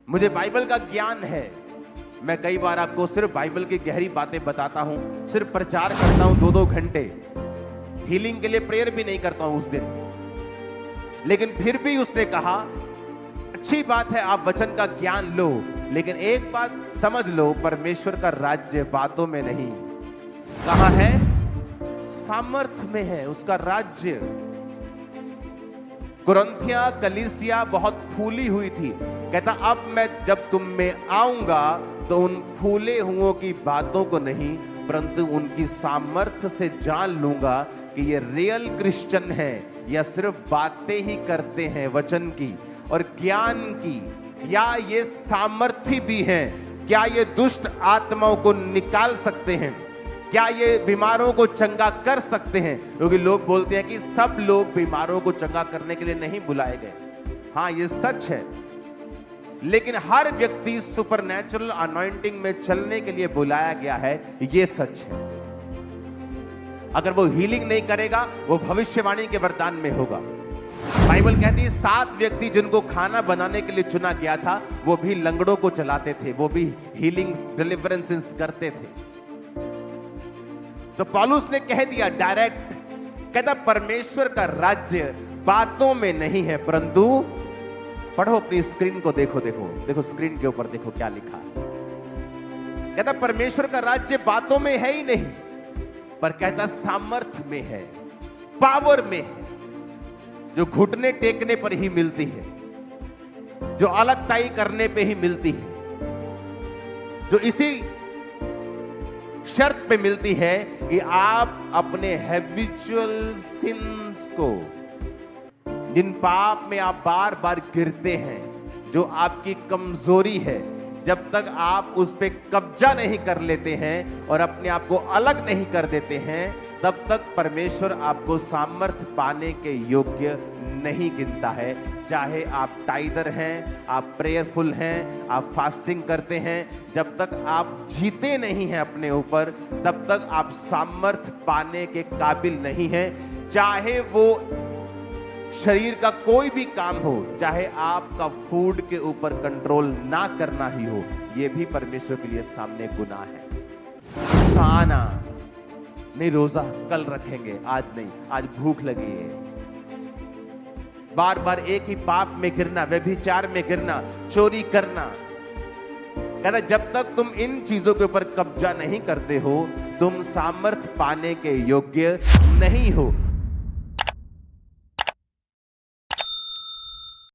मुझे बाइबल का ज्ञान है। मैं कई बार आपको सिर्फ बाइबल की गहरी बातें बताता हूं, सिर्फ प्रचार करता हूं 2-2 घंटे, हीलिंग के लिए प्रेयर भी नहीं करता हूं उस दिन। लेकिन फिर भी उसने कहा अच्छी बात है आप वचन का ज्ञान लो, लेकिन एक बात समझ लो, परमेश्वर का राज्य बातों में नहीं। कहां है? सामर्थ में है उसका राज्य। कुरिन्थिया कलीसिया बहुत फूली हुई थी। कहता अब मैं जब तुम में आऊंगा तो उन फूले हुओं की बातों को नहीं, परंतु उनकी सामर्थ्य से जान लूंगा कि ये रियल क्रिश्चियन है या सिर्फ बातें ही करते हैं वचन की और ज्ञान की, या ये सामर्थी भी हैं। क्या ये दुष्ट आत्माओं को निकाल सकते हैं? क्या ये बीमारों को चंगा कर सकते हैं? क्योंकि लोग बोलते हैं कि सब लोग बीमारों को चंगा करने के लिए नहीं बुलाए गए। हाँ, ये सच है, लेकिन हर व्यक्ति सुपरनैचुरल अनॉइंटिंग में चलने के लिए बुलाया गया है, ये सच है। अगर वो हीलिंग नहीं करेगा, वो भविष्यवाणी के वरदान में होगा। बाइबल कहती है 7 व्यक्ति जिनको खाना बनाने के लिए चुना गया था, वो भी लंगड़ों को चलाते थे, वो भी हीलिंग्स डिलीवरेंसेस करते थे। तो पौलुस ने कह दिया डायरेक्ट, कहता परमेश्वर का राज्य बातों में नहीं है, परंतु पढ़ो अपनी स्क्रीन को, देखो देखो देखो स्क्रीन के ऊपर देखो क्या लिखा है। कहता परमेश्वर का राज्य बातों में है ही नहीं, पर कहता सामर्थ में है, पावर में है, जो घुटने टेकने पर ही मिलती है, जो अलगताई करने पे ही मिलती है, जो इसी शर्त पे मिलती है कि आप अपने हैबिचुअल सिंस को, जिन पाप में आप बार बार गिरते हैं, जो आपकी कमजोरी है, जब तक आप उस पे कब्जा नहीं कर लेते हैं और अपने आप को अलग नहीं कर देते हैं, तब तक परमेश्वर आपको सामर्थ पाने के योग्य नहीं गिनता है। चाहे आप टाइदर हैं, आप प्रेयरफुल हैं, आप फास्टिंग करते हैं, जब तक आप जीते नहीं हैं अपने ऊपर, तब तक आप सामर्थ पाने के काबिल नहीं हैं। चाहे वो शरीर का कोई भी काम हो, चाहे आपका फूड के ऊपर कंट्रोल ना करना ही हो, यह भी परमेश्वर के लिए सामने गुनाह है। साना नहीं, रोजा कल रखेंगे, आज नहीं, आज भूख लगी है। बार बार एक ही पाप में गिरना, व्यभिचार में गिरना, चोरी करना। कहता जब तक तुम इन चीजों के ऊपर कब्जा नहीं करते हो, तुम सामर्थ पाने के योग्य नहीं हो।